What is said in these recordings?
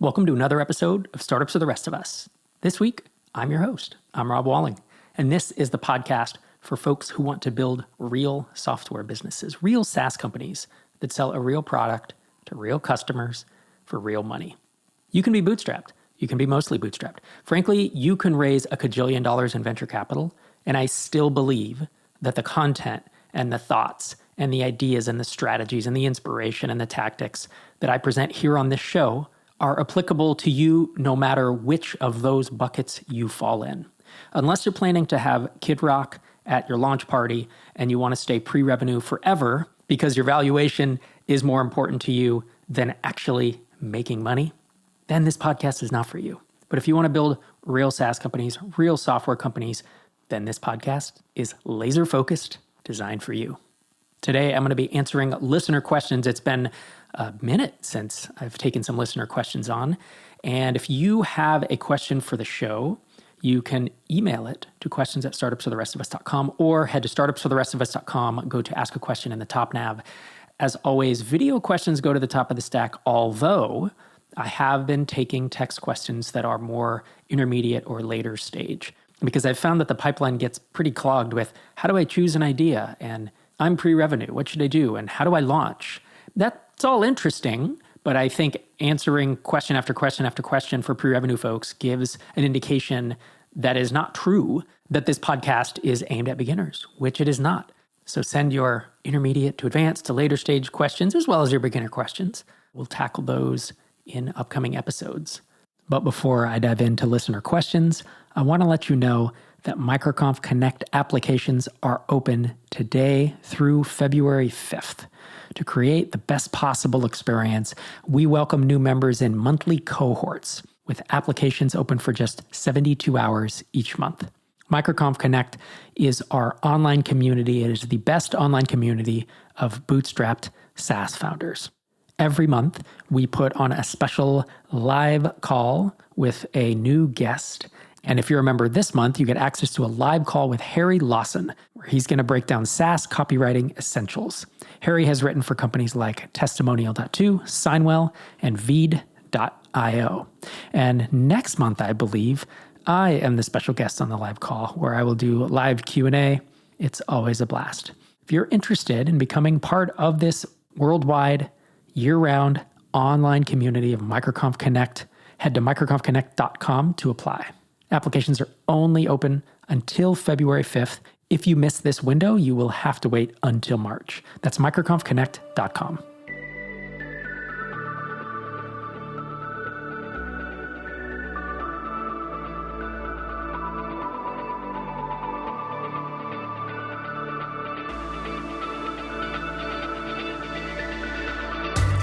Welcome to another episode of Startups for the Rest of Us. This week, I'm your host. I'm Rob Walling, and this is the podcast for folks who want to build real software businesses, real SaaS companies that sell a real product to real customers for real money. You can be bootstrapped. You can be mostly bootstrapped. Frankly, you can raise $1 kajillion in venture capital, and I still believe that the content and the thoughts and the ideas and the strategies and the inspiration and the tactics that I present here on this show are applicable to you no matter which of those buckets you fall in. Unless you're planning to have Kid Rock at your launch party and you want to stay pre-revenue forever because your valuation is more important to you than actually making money, then this podcast is not for you. But if you want to build real SaaS companies, real software companies, then this podcast is laser-focused, designed for you. Today, I'm going to be answering listener questions. It's been a minute since I've taken some listener questions on. And if you have a question for the show, you can email it to questions@startupsfortherestofus.com or head to startupsfortherestofus.com, go to ask a question in the top nav. As always, video questions go to the top of the stack, although I have been taking text questions that are more intermediate or later stage because I've found that the pipeline gets pretty clogged with how do I choose an idea and I'm pre-revenue, what should I do and how do I launch? That's all interesting, but I think answering question after question after question for pre-revenue folks gives an indication that is not true that this podcast is aimed at beginners, which it is not. So send your intermediate to advanced to later stage questions as well as your beginner questions. We'll tackle those in upcoming episodes. But before I dive into listener questions, I want to let you know that MicroConf Connect applications are open today through February 5th. To create the best possible experience, we welcome new members in monthly cohorts with applications open for just 72 hours each month. MicroConf Connect is our online community. It is the best online community of bootstrapped SaaS founders. Every month, we put on a special live call with a new guest. And if you're a member this month, you get access to a live call with Harry Lawson, where he's going to break down SaaS copywriting essentials. Harry has written for companies like Testimonial.to, Signwell, and Veed.io. And next month, I believe, I am the special guest on the live call, where I will do live Q&A. It's always a blast. If you're interested in becoming part of this worldwide, year-round online community of MicroConf Connect, head to microconfconnect.com to apply. Applications are only open until February 5th. If you miss this window, you will have to wait until March. That's microconfconnect.com.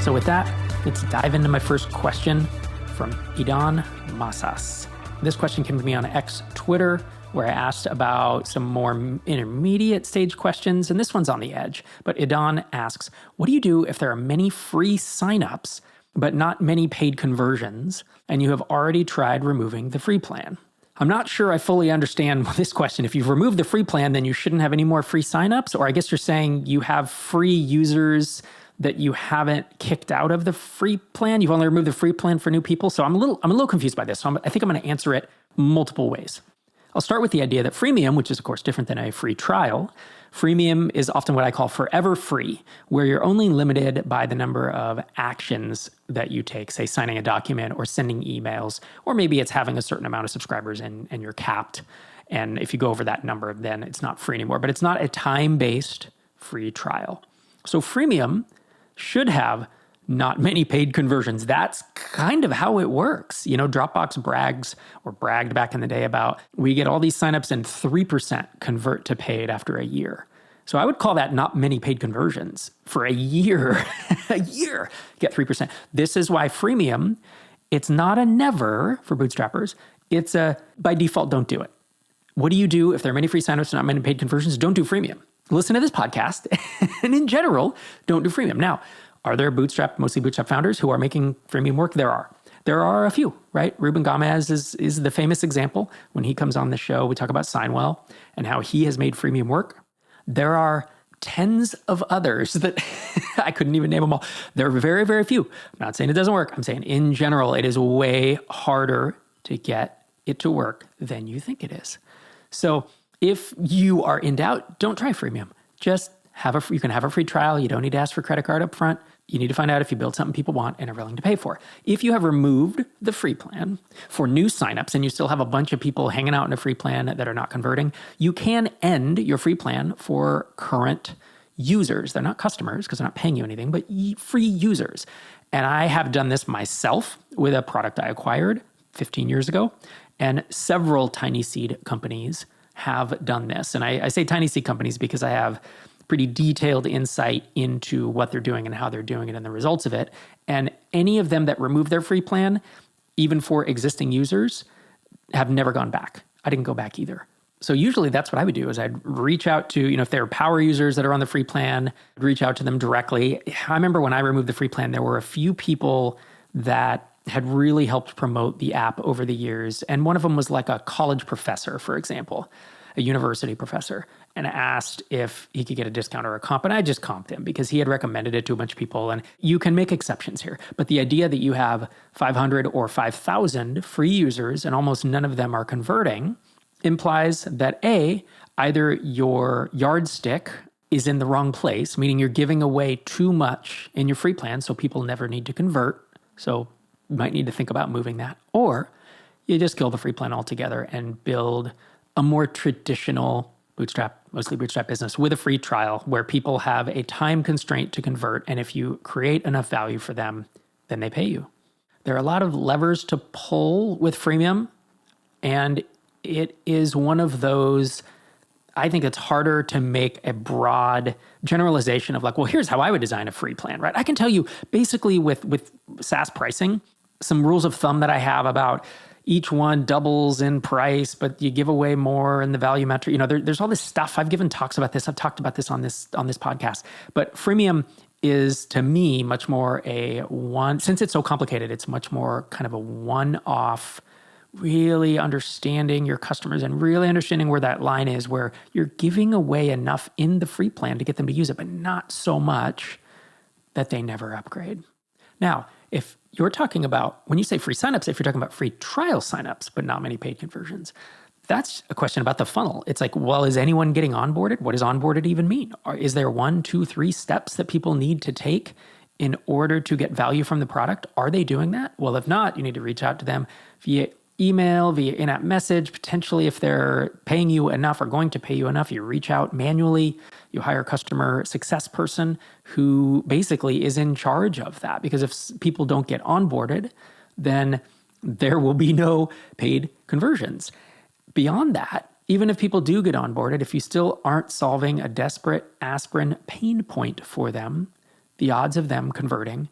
So with that, let's dive into my first question from Idan Masas. This question came to me on X Twitter, where I asked about some more intermediate stage questions, and this one's on the edge. But Idan asks, what do you do if there are many free signups, but not many paid conversions, and you have already tried removing the free plan? I'm not sure I fully understand this question. If you've removed the free plan, then you shouldn't have any more free signups, or I guess you're saying you have free users that you haven't kicked out of the free plan. You've only removed the free plan for new people. So I'm a little confused by this. So I think I'm going to answer it multiple ways. I'll start with the idea that freemium, which is of course different than a free trial, freemium is often what I call forever free, where you're only limited by the number of actions that you take, say signing a document or sending emails, or maybe it's having a certain amount of subscribers and you're capped. And if you go over that number, then it's not free anymore. But it's not a time-based free trial. So freemium should have not many paid conversions. That's kind of how it works. You know, Dropbox bragged back in the day about, we get all these signups and 3% convert to paid after a year. So I would call that not many paid conversions for a year. Get 3%. This is why freemium, it's not a never for bootstrappers. It's a by default, don't do it. What do you do if there are many free signups and not many paid conversions? Don't do freemium. Listen to this podcast, and in general, don't do freemium. Now, are there mostly bootstrap founders who are making freemium work? There are. There are a few, right? Ruben Gomez is the famous example. When he comes on the show, we talk about Signwell and how he has made freemium work. There are tens of others that I couldn't even name them all. There are very, very few. I'm not saying it doesn't work. I'm saying in general, it is way harder to get it to work than you think it is. So if you are in doubt, don't try freemium. Just you can have a free trial. You don't need to ask for credit card up front. You need to find out if you build something people want and are willing to pay for. If you have removed the free plan for new signups and you still have a bunch of people hanging out in a free plan that are not converting, you can end your free plan for current users. They're not customers because they're not paying you anything, but free users. And I have done this myself with a product I acquired 15 years ago, and several tiny seed companies have done this. And I say tiny seed companies because I have pretty detailed insight into what they're doing and how they're doing it and the results of it. And any of them that remove their free plan, even for existing users, have never gone back. I didn't go back either. So usually that's what I would do is I'd reach out to, if there are power users that are on the free plan, I'd reach out to them directly. I remember when I removed the free plan, there were a few people that had really helped promote the app over the years. And one of them was like a college professor, for example, a university professor, and asked if he could get a discount or a comp. And I just comped him because he had recommended it to a bunch of people. And you can make exceptions here. But the idea that you have 500 or 5,000 free users and almost none of them are converting implies that either your yardstick is in the wrong place, meaning you're giving away too much in your free plan so people never need to convert. So you might need to think about moving that. Or you just kill the free plan altogether and build a more traditional mostly bootstrap business with a free trial where people have a time constraint to convert. And if you create enough value for them, then they pay you. There are a lot of levers to pull with freemium. And it is one of those, I think it's harder to make a broad generalization of like, well, here's how I would design a free plan, right? I can tell you basically with SaaS pricing, some rules of thumb that I have about each one doubles in price, but you give away more in the value metric. There's all this stuff. I've given talks about this. I've talked about this on this podcast. But freemium is, to me, much more since it's so complicated, it's much more kind of a one-off, really understanding your customers and really understanding where that line is, where you're giving away enough in the free plan to get them to use it, but not so much that they never upgrade. Now, if you're talking about, when you say free signups, if you're talking about free trial signups, but not many paid conversions, that's a question about the funnel. It's like, well, is anyone getting onboarded? What does onboarded even mean? Or is there 1, 2, 3 steps that people need to take in order to get value from the product? Are they doing that? Well, if not, you need to reach out to them via email, via in-app message. Potentially, if they're paying you enough or going to pay you enough, you reach out manually. You hire a customer success person who basically is in charge of that. Because if people don't get onboarded, then there will be no paid conversions. Beyond that, even if people do get onboarded, if you still aren't solving a desperate aspirin pain point for them, the odds of them converting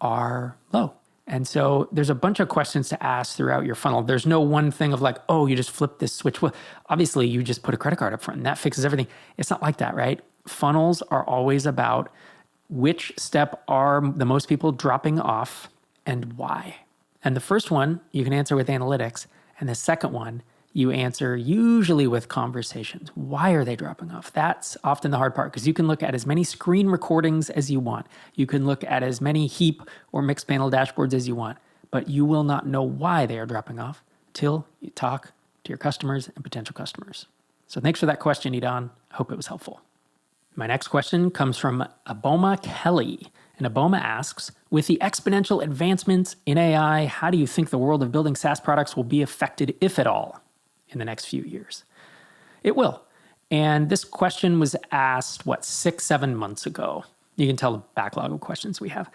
are low. And so there's a bunch of questions to ask throughout your funnel. There's no one thing of like, oh, you just flip this switch. Well, obviously, you just put a credit card up front and that fixes everything. It's not like that, right? Funnels are always about which step are the most people dropping off and why. And the first one you can answer with analytics. And the second one you answer usually with conversations. Why are they dropping off? That's often the hard part because you can look at as many screen recordings as you want. You can look at as many heap or mixed panel dashboards as you want, but you will not know why they are dropping off till you talk to your customers and potential customers. So thanks for that question, Idan. I hope it was helpful. My next question comes from Aboma Kelly. And Aboma asks, with the exponential advancements in AI, how do you think the world of building SaaS products will be affected, if at all, in the next few years? It will. And this question was asked, 6-7 months ago? You can tell the backlog of questions we have.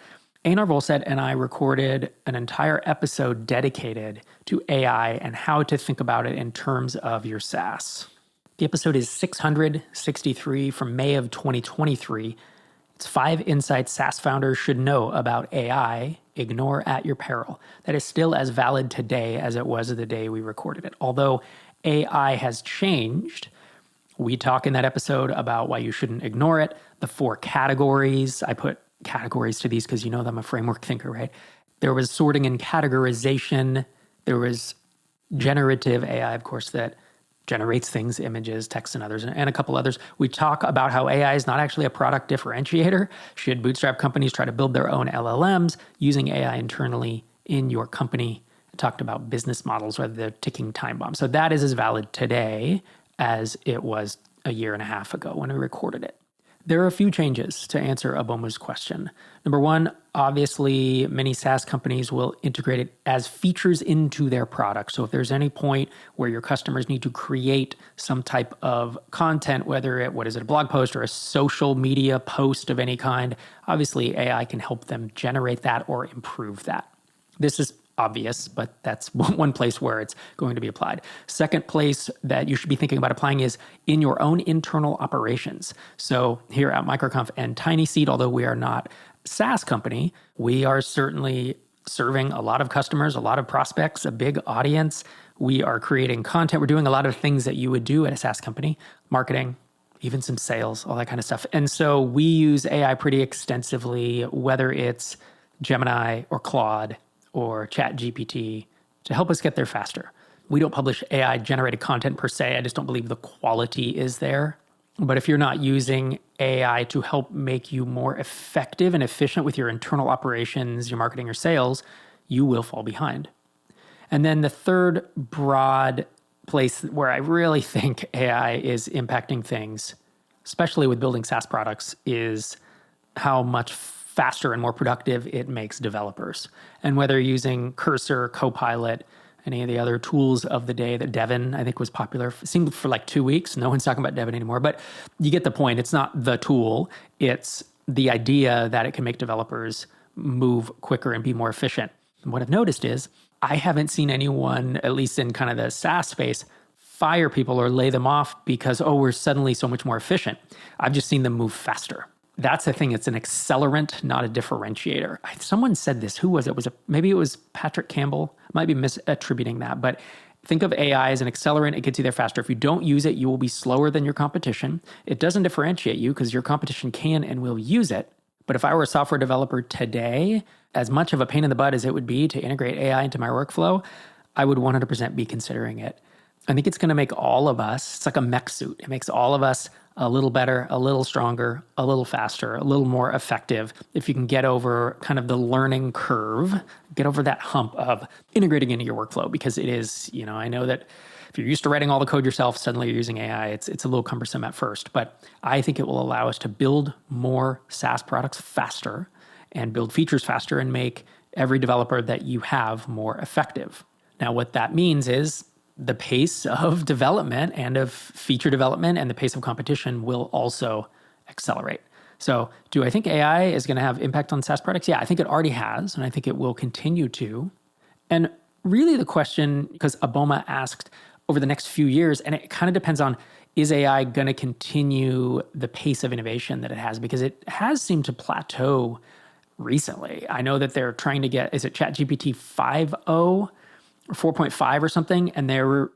Einar Volstead and I recorded an entire episode dedicated to AI and how to think about it in terms of your SaaS. The episode is 663 from May of 2023. It's 5 insights SaaS founders should know about AI. Ignore at your peril. That is still as valid today as it was the day we recorded it. Although AI has changed, we talk in that episode about why you shouldn't ignore it, the 4 categories. I put categories to these because you know that I'm a framework thinker, right? There was sorting and categorization. There was generative AI, of course, that generates things, images, text, and others, and a couple others. We talk about how AI is not actually a product differentiator. Should bootstrap companies try to build their own LLMs using AI internally in your company? I talked about business models, whether they're ticking time bombs. So that is as valid today as it was a year and a half ago when we recorded it. There are a few changes to answer Aboma's question. Number one, obviously, many SaaS companies will integrate it as features into their product. So if there's any point where your customers need to create some type of content, whether a blog post or a social media post of any kind, obviously AI can help them generate that or improve that. This is obvious, but that's one place where it's going to be applied. Second place that you should be thinking about applying is in your own internal operations. So here at MicroConf and TinySeed, although we are not a SaaS company, we are certainly serving a lot of customers, a lot of prospects, a big audience. We are creating content. We're doing a lot of things that you would do at a SaaS company, marketing, even some sales, all that kind of stuff. And so we use AI pretty extensively, whether it's Gemini or Claude or ChatGPT, to help us get there faster. We don't publish AI-generated content per se. I just don't believe the quality is there. But if you're not using AI to help make you more effective and efficient with your internal operations, your marketing or sales, you will fall behind. And then the third broad place where I really think AI is impacting things, especially with building SaaS products, is how much faster and more productive it makes developers. And whether you're using Cursor, Copilot, any of the other tools of the day that Devin, I think, was popular, it seemed for like 2 weeks. No one's talking about Devin anymore, but you get the point. It's not the tool. It's the idea that it can make developers move quicker and be more efficient. And what I've noticed is I haven't seen anyone, at least in kind of the SaaS space, fire people or lay them off because, we're suddenly so much more efficient. I've just seen them move faster. That's the thing. It's an accelerant, not a differentiator. Someone said this. Who was it? Maybe it was Patrick Campbell. Might be misattributing that. But think of AI as an accelerant. It gets you there faster. If you don't use it, you will be slower than your competition. It doesn't differentiate you because your competition can and will use it. But if I were a software developer today, as much of a pain in the butt as it would be to integrate AI into my workflow, I would 100% be considering it. I think it's going to make all of us, it's like a mech suit. It makes all of us a little better, a little stronger, a little faster, a little more effective. If you can get over kind of the learning curve, get over that hump of integrating into your workflow, because it is, I know that if you're used to writing all the code yourself, suddenly you're using AI, it's a little cumbersome at first, but I think it will allow us to build more SaaS products faster and build features faster and make every developer that you have more effective. Now, what that means is the pace of development and of feature development and the pace of competition will also accelerate. So do I think AI is going to have impact on SaaS products? Yeah, I think it already has, and I think it will continue to. And really the question, because Aboma asked over the next few years, and it kind of depends on, is AI going to continue the pace of innovation that it has? Because it has seemed to plateau recently. I know that they're trying to get, is it ChatGPT 5.0? Or 4.5 or something, and their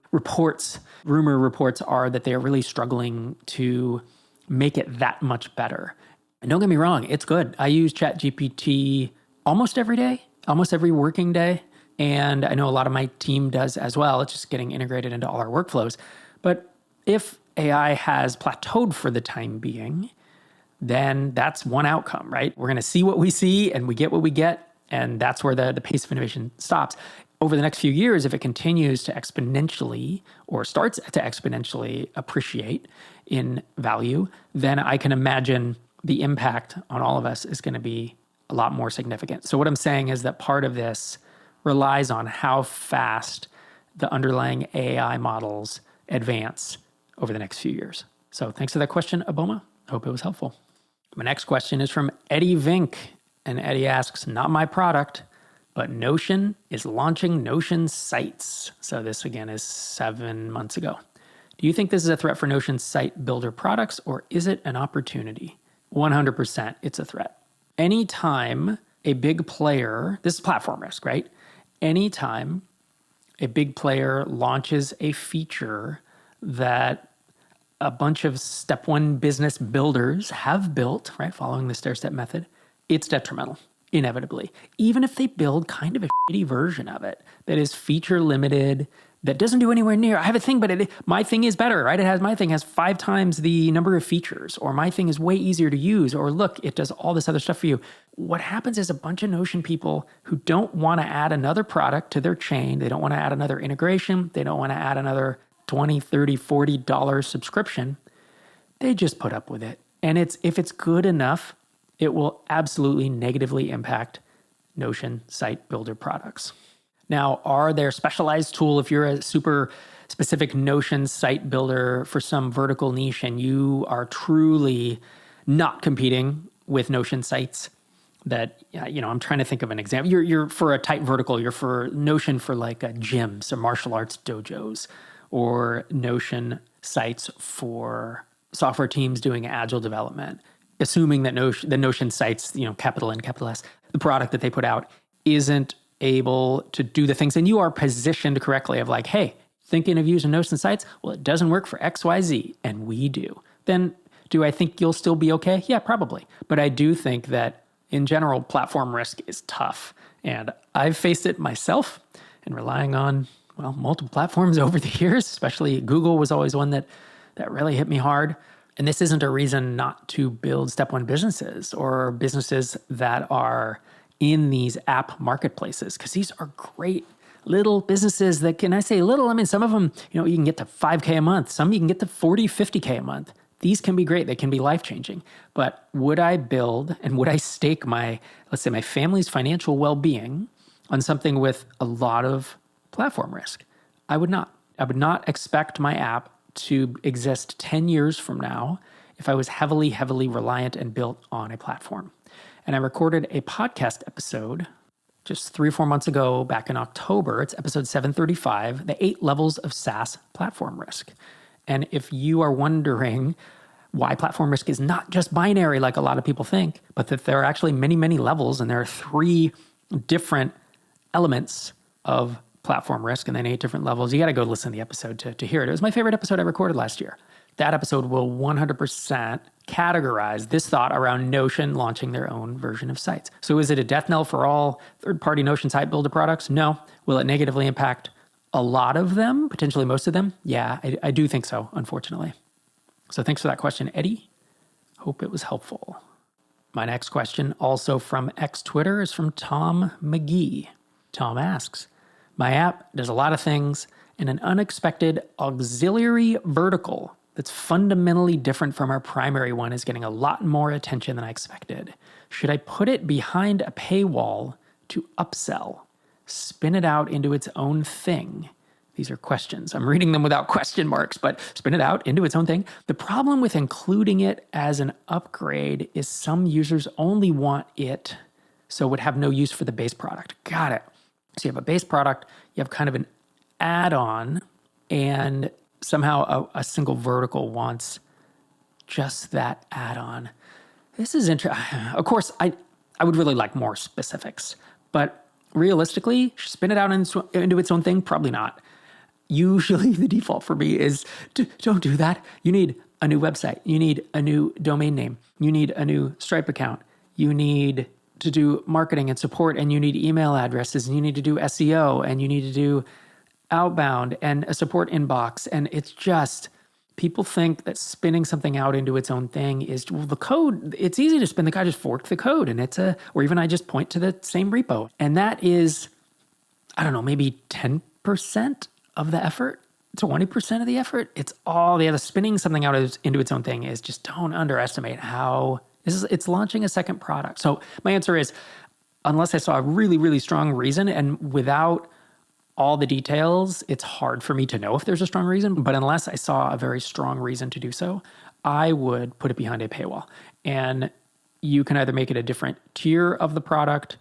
rumor reports are that they're really struggling to make it that much better. And don't get me wrong, it's good. I use ChatGPT almost every day, almost every working day, and I know a lot of my team does as well. It's just getting integrated into all our workflows. But if AI has plateaued for the time being, then that's one outcome, right? We're going to see what we see, and we get what we get, and that's where the pace of innovation stops. Over the next few years, if it continues to exponentially or starts to exponentially appreciate in value, then I can imagine the impact on all of us is going to be a lot more significant. So what I'm saying is that part of this relies on how fast the underlying AI models advance over the next few years. So thanks for that question, Aboma. I hope it was helpful. My next question is from Eddie Vink. And Eddie asks, not my product, but Notion is launching Notion sites. So this, again, is 7 months ago. Do you think this is a threat for Notion site builder products, or is it an opportunity? 100% it's a threat. Anytime a big player, this is platform risk, right? Anytime a big player launches a feature that a bunch of step one business builders have built, right, following the stair-step method, it's detrimental. Inevitably, even if they build kind of a shitty version of it that is feature limited, that doesn't do anywhere near, I have a thing, but my thing is better, right? My thing has 5 times the number of features, or my thing is way easier to use, or look, it does all this other stuff for you. What happens is a bunch of Notion people who don't want to add another product to their chain, they don't want to add another integration, they don't want to add another $20, $30, $40 subscription, they just put up with it. And if it's good enough, it will absolutely negatively impact Notion site builder products. Now, are there specialized tools if you're a super specific Notion site builder for some vertical niche and you are truly not competing with Notion sites that, I'm trying to think of an example. You're for a tight vertical, you're for Notion for like gyms or martial arts dojos, or Notion sites for software teams doing agile development, assuming that the Notion sites, capital N, capital S, the product that they put out isn't able to do the things, and you are positioned correctly of like, hey, thinking of using Notion sites? Well, it doesn't work for XYZ, and we do. Then do I think you'll still be okay? Yeah, probably. But I do think that in general, platform risk is tough. And I've faced it myself, and relying on, multiple platforms over the years, especially Google was always one that really hit me hard. And this isn't a reason not to build step one businesses or businesses that are in these app marketplaces, because these are great little businesses that, can I say little? I mean, some of them, you can get to 5K a month. Some you can get to 40, 50K a month. These can be great. They can be life-changing. But would I build and would I stake let's say my family's financial well-being on something with a lot of platform risk? I would not. I would not expect my app to exist 10 years from now if I was heavily, heavily reliant and built on a platform. And I recorded a podcast episode just 3 or 4 months ago, back in October. It's episode 735, the 8 levels of SaaS platform risk. And if you are wondering why platform risk is not just binary like a lot of people think, but that there are actually many, many levels, and there are 3 different elements of platform risk and then 8 different levels, you got to go listen to the episode to hear it. It was my favorite episode I recorded last year. That episode will 100% categorize this thought around Notion launching their own version of sites. So is it a death knell for all third-party Notion site builder products? No. Will it negatively impact a lot of them, potentially most of them? Yeah, I do think so, unfortunately. So thanks for that question, Eddie. Hope it was helpful. My next question, also from X-Twitter, is from Tom McGee. Tom asks, my app does a lot of things in an unexpected auxiliary vertical that's fundamentally different from our primary one is getting a lot more attention than I expected. Should I put it behind a paywall to upsell? Spin it out into its own thing? These are questions. I'm reading them without question marks, but spin it out into its own thing. The problem with including it as an upgrade is some users only want it, so would have no use for the base product. Got it. So you have a base product, you have kind of an add-on, and somehow a single vertical wants just that add-on. This is interesting. Of course, I would really like more specifics, but realistically, spin it out into its own thing? Probably not. Usually the default for me is don't do that. You need a new website. You need a new domain name. You need a new Stripe account. You need to do marketing and support, and you need email addresses, and you need to do SEO, and you need to do outbound and a support inbox. And it's just, people think that spinning something out into its own thing is, the code, it's easy to spin. I just forked the code and or even I just point to the same repo. And that is, I don't know, maybe 10% of the effort, 20% of the effort. It's all the other. Spinning something out into its own thing is just, don't underestimate how it's launching a second product. So my answer is, unless I saw a really, really strong reason, and without all the details, it's hard for me to know if there's a strong reason. But unless I saw a very strong reason to do so, I would put it behind a paywall. And you can either make it a different tier of the product.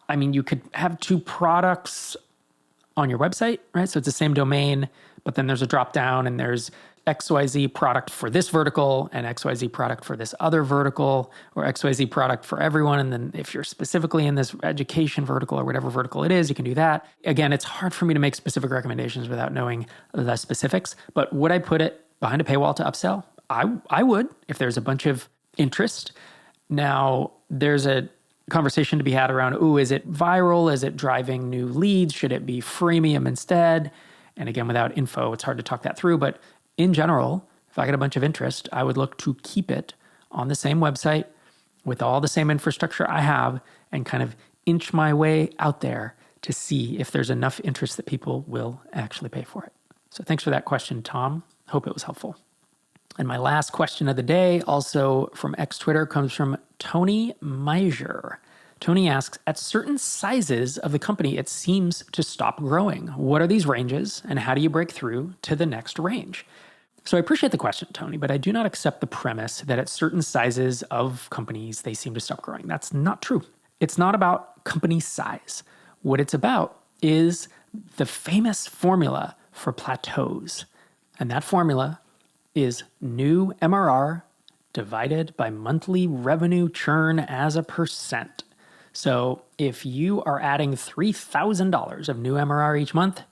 I mean, you could have 2 products on your website, right? So it's the same domain, but then there's a drop down and there's XYZ product for this vertical and XYZ product for this other vertical, or XYZ product for everyone. And then if you're specifically in this education vertical or whatever vertical it is, you can do that. Again, it's hard for me to make specific recommendations without knowing the specifics, but would I put it behind a paywall to upsell? I would, if there's a bunch of interest. Now, there's a conversation to be had around, is it viral? Is it driving new leads? Should it be freemium instead? And again, without info, it's hard to talk that through. But in general, if I get a bunch of interest, I would look to keep it on the same website with all the same infrastructure I have and kind of inch my way out there to see if there's enough interest that people will actually pay for it. So thanks for that question, Tom. Hope it was helpful. And my last question of the day, also from X-Twitter, comes from Tony Meiser. Tony asks, at certain sizes of the company, it seems to stop growing. What are these ranges and how do you break through to the next range? So I appreciate the question, Tony, but I do not accept the premise that at certain sizes of companies, they seem to stop growing. That's not true. It's not about company size. What it's about is the famous formula for Plateaus. And that formula is new MRR divided by monthly revenue churn as a percent. So if you are adding $3,000 of new MRR each month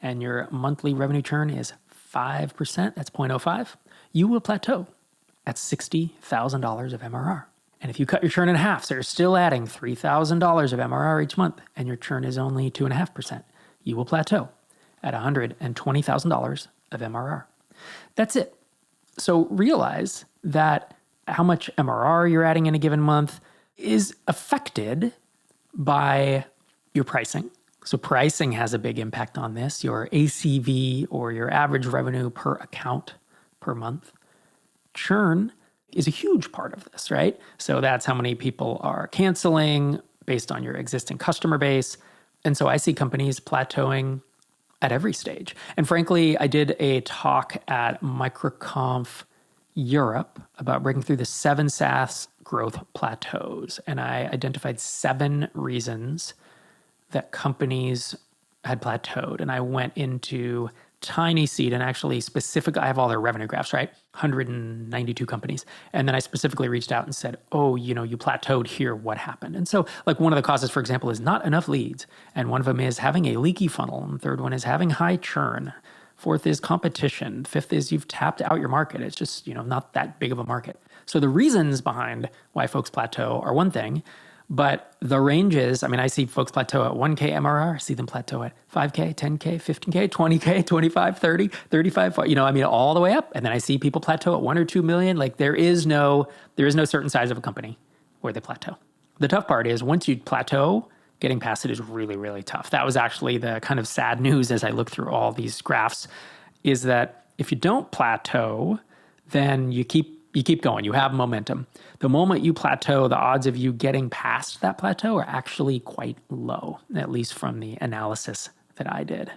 and your monthly revenue churn is 5%, that's 0.05, you will plateau at $60,000 of MRR. And if you cut your churn in half, so you're still adding $3,000 of MRR each month and your churn is only 2.5%, you will plateau at $120,000 of MRR. That's it. So realize that how much MRR you're adding in a given month is affected by your pricing. So pricing has a big impact on this, your ACV or your average revenue per account per month. Churn is a huge part of this, right? So that's how many people are canceling based on your existing customer base. And so I see companies plateauing at every stage. And frankly, I did a talk at MicroConf Europe about breaking through the 7 SaaS growth plateaus. And I identified 7 reasons that companies had plateaued. And I went into tiny seed and actually I have all their revenue graphs, right? 192 companies. And then I specifically reached out and said, oh, you plateaued here, what happened? And so like one of the causes, for example, is not enough leads. And one of them is having a leaky funnel. And the third one is having high churn. Fourth is competition. Fifth is you've tapped out your market. It's just, not that big of a market. So the reasons behind why folks plateau are one thing, but the ranges, I see folks plateau at 1K MRR, I see them plateau at 5K, 10K, 15K, 20K, 25, 30, 35, all the way up. And then I see people plateau at 1 or 2 million. Like there is no certain size of a company where they plateau. The tough part is once you plateau, getting past it is really, really tough. That was actually the kind of sad news as I look through all these graphs, is that if you don't plateau, then you keep going. You have momentum. The moment you plateau, the odds of you getting past that plateau are actually quite low, at least from the analysis that I did.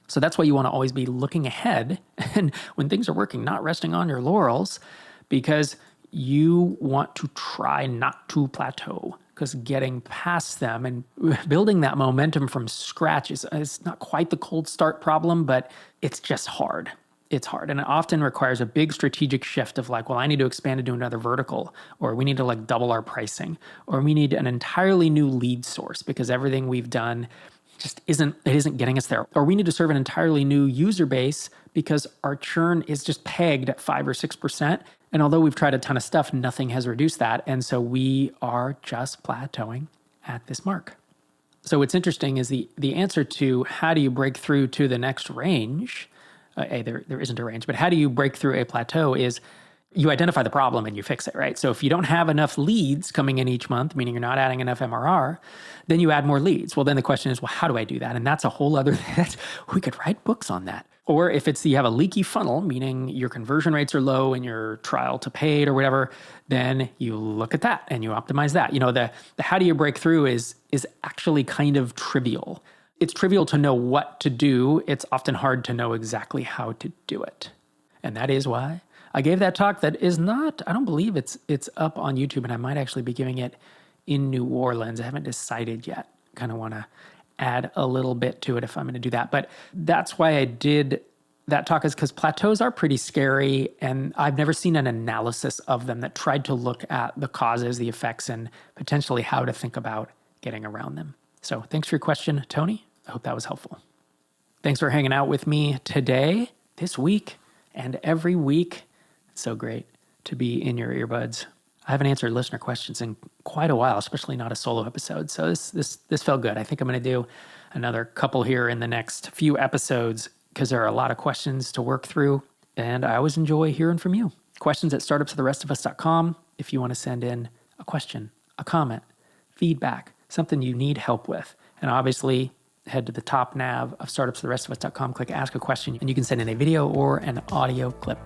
So that's why you want to always be looking ahead and when things are working, not resting on your laurels, because you want to try not to plateau, because getting past them and building that momentum from scratch is not quite the cold start problem, but it's just hard. It's hard. And it often requires a big strategic shift of like, well, I need to expand into another vertical, or we need to like double our pricing, or we need an entirely new lead source because everything we've done just isn't getting us there. Or we need to serve an entirely new user base because our churn is just pegged at 5 or 6%. And although we've tried a ton of stuff, nothing has reduced that. And so we are just plateauing at this mark. So what's interesting is the answer to how do you break through to the next range, there isn't a range, but how do you break through a plateau is you identify the problem and you fix it, right? So if you don't have enough leads coming in each month, meaning you're not adding enough MRR, then you add more leads. Well, then the question is, well, how do I do that? And that's a whole other, we could write books on that. Or if you have a leaky funnel, meaning your conversion rates are low in your trial to paid or whatever, then you look at that and you optimize that. The how do you break through is actually kind of trivial. It's trivial to know what to do. It's often hard to know exactly how to do it. And that is why I gave that talk that is not, I don't believe it's up on YouTube, and I might actually be giving it in New Orleans. I haven't decided yet. Kind of want to add a little bit to it if I'm going to do that. But that's why I did that talk, is because plateaus are pretty scary, and I've never seen an analysis of them that tried to look at the causes, the effects, and potentially how to think about getting around them. So thanks for your question, Tony. I hope that was helpful. Thanks for hanging out with me today, this week, and every week. It's so great to be in your earbuds. I haven't answered listener questions in quite a while, especially not a solo episode. So this felt good. I think I'm going to do another couple here in the next few episodes, because there are a lot of questions to work through, and I always enjoy hearing from you. Questions at startupsfortherestofus.com if you want to send in a question, a comment, feedback, something you need help with. And obviously, head to the top nav of startupsfortherestofus.com, click Ask a Question, and you can send in a video or an audio clip.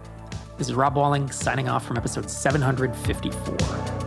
This is Rob Walling signing off from episode 754.